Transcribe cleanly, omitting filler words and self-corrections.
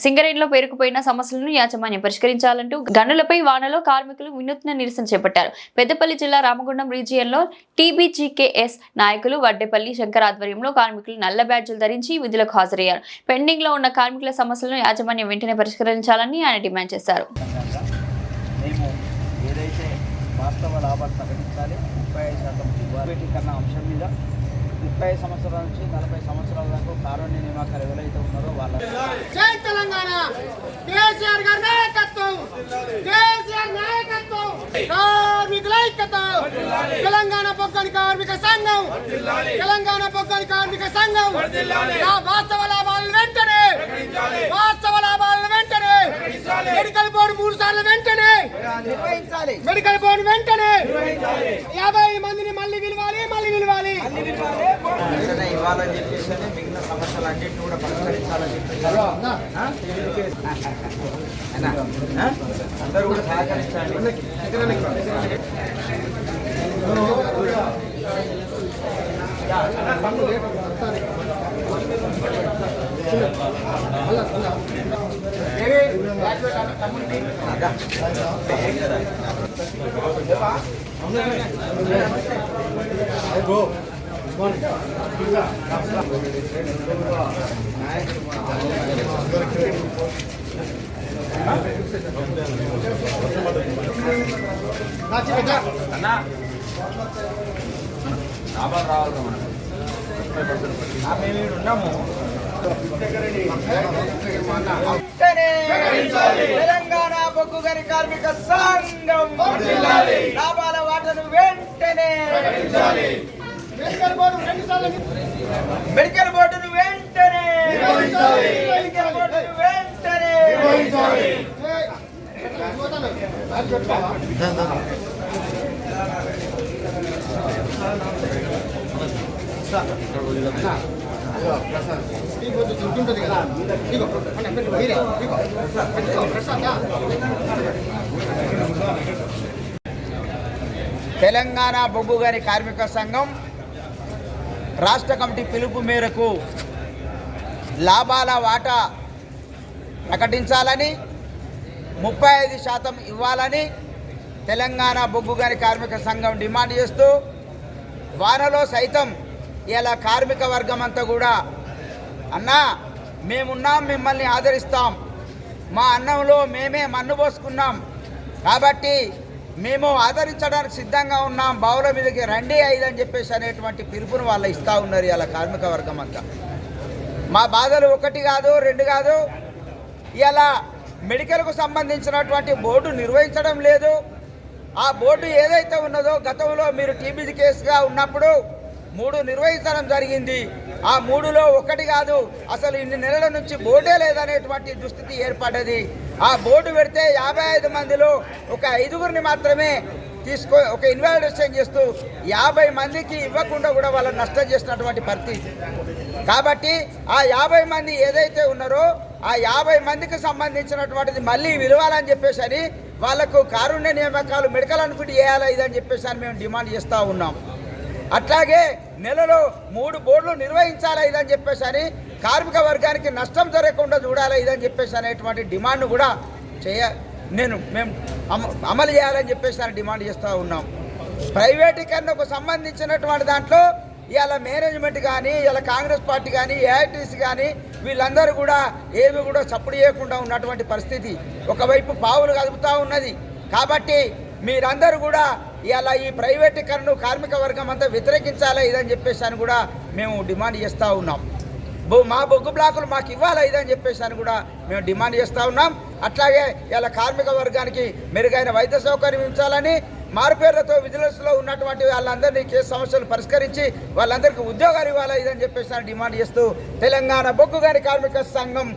సింగరేణిలో పేరుకుపోయిన సమస్యలను యాజమాన్యం పరిష్కరించాలంటూ గనులపై వానలో కార్మికులు వినూత్న నిరసన చేపట్టారు. పెద్దపల్లి జిల్లా రామగుండం రీజియన్లో టీబీజీకేఎస్ నాయకులు వడ్డేపల్లి శంకర్ ఆధ్వర్యంలో కార్మికులు నల్ల బ్యాడ్జీలు ధరించి విధులకు హాజరయ్యారు. పెండింగ్ లో ఉన్న కార్మికుల సమస్యలను యాజమాన్యం వెంటనే పరిష్కరించాలని ఆయన డిమాండ్ చేశారు. వాస్తవ లాభాలు ప్రకటించాలి. 35% అంశం మీద 30 సంవత్సరాల నుంచి 40 సంవత్సరాల దాకా కారుణ్య నియామకాలు ఎవరైతే ఉన్నారో వాళ్ళ జై తెలంగాణ కేసీఆర్ గారి నాయకత్వం, కేసీఆర్ నాయకత్వం, కార్మికుల ఐక్యత, తెలంగాణ బొగ్గని కార్మిక సంఘం, తెలంగాణ బొగ్గని కార్మిక సంఘం వాస్తవ లాభాలను వెంటనే, వాస్తవ లాభాలను వెంటనే, మెడికల్ బోర్డు 3 సార్లు వెంటనే నిర్వహించాలి, మెడికల్ బోర్డు వెంటనే 50 మందిని మళ్ళీ పిలవాలి, మళ్ళీ పిలవాలి, ఇవ్వాలని చెప్పేసి మిగిలిన సమస్యలన్నింటినీ కూడా పరిష్కరించాలని చెప్పేసి అందరూ కూడా సహకరించండి. మేము ఉన్నాము. తెలంగాణ బొగ్గు గని కార్మిక సంఘం లాభాల వాటను వెంటనే, మెడికల్ బోర్డును వెంటనే, మెడికల్ బోర్డును వెంటనే తెలంగాణ బొగ్గు గని కార్మిక సంఘం రాష్ట్ర కమిటీ పిలుపు మేరకు లాభాల వాటా ప్రకటించాలని, 35% ఇవ్వాలని తెలంగాణ బొగ్గు గని కార్మిక సంఘం డిమాండ్ చేస్తూ వానలో సైతం ఇలా కార్మిక వర్గం అంతా కూడా అన్నా మేమున్నాం, మిమ్మల్ని ఆదరిస్తాం, మా అన్నంలో మేమే మన్ను పోసుకున్నాం కాబట్టి మేము ఆదరించడానికి సిద్ధంగా ఉన్నాం, బావుల మీదకి రండి అని చెప్పేసి అనేటువంటి పిలుపును వాళ్ళు ఇస్తూ ఉన్నారు ఇలా కార్మిక వర్గం అంతా. మా బాధలు 1 కాదు 2 కాదు. ఇలా మెడికల్కు సంబంధించినటువంటి బోర్డు నిర్వహించడం లేదు. ఆ బోర్డు ఏదైతే ఉన్నదో గతంలో మీరు టీబీజీ కేసుగా ఉన్నప్పుడు 3 నిర్వహించడం జరిగింది. ఆ 3లో 1 కాదు, అసలు ఇన్ని నెలల నుంచి బోర్డే లేదనేటువంటి దుస్థితి ఏర్పడ్డది. ఆ బోర్డు పెడితే 55 మందిలో ఒక 5గురిని మాత్రమే ఒక ఇన్వాల్యుయేషన్ చేస్తూ 50 మందికి ఇవ్వకుండా కూడా వాళ్ళని నష్టం చేసినటువంటి పరిస్థితి. కాబట్టి ఆ 50 మంది ఏదైతే ఉన్నారో ఆ 50 మందికి సంబంధించినటువంటిది మళ్ళీ విలువాలని చెప్పేసి అని వాళ్లకు కారుణ్య నియామకాలు మెడికల్ అన్ఫిట్ చేయాలి ఇదని చెప్పేసి అని మేము డిమాండ్ చేస్తూ ఉన్నాం. అట్లాగే నెలలో 3 బోర్డులు నిర్వహించాలి ఇదని చెప్పేసి అని కార్మిక వర్గానికి నష్టం జరగకుండా చూడాలి ఇదని చెప్పేసి అనేటువంటి డిమాండ్ కూడా మేము అమలు చేయాలని చెప్పేసి అని డిమాండ్ చేస్తూ ఉన్నాం. ప్రైవేటీకరణకు సంబంధించినటువంటి దాంట్లో ఇవాళ మేనేజ్మెంట్ కానీ, ఇలా కాంగ్రెస్ పార్టీ కానీ, ఏఐటీసీ కానీ వీళ్ళందరూ కూడా ఏమి కూడా చప్పుడు చేయకుండా ఉన్నటువంటి పరిస్థితి. ఒకవైపు పావులు కదుపుతూ ఉన్నది. కాబట్టి మీరందరూ కూడా ఇలా ఈ ప్రైవేటీకరణను కార్మిక వర్గం అంతా వ్యతిరేకించాలి ఇదని చెప్పేసి అని కూడా మేము డిమాండ్ చేస్తూ ఉన్నాం. మా బొగ్గు బ్లాకులు మాకు ఇవ్వాలి ఇదని చెప్పేసి అని కూడా మేము డిమాండ్ చేస్తూ ఉన్నాం. అట్లాగే ఇలా కార్మిక వర్గానికి మెరుగైన వైద్య సౌకర్యం ఇవ్వాలని, మారుపేర్లతో విజిలెన్స్లో ఉన్నటువంటి వాళ్ళందరినీ కేసు సమస్యలు పరిష్కరించి వాళ్ళందరికీ ఉద్యోగాలు ఇవ్వాలి ఇదని చెప్పేసి డిమాండ్ చేస్తూ తెలంగాణ బొగ్గు గని కార్మిక సంఘం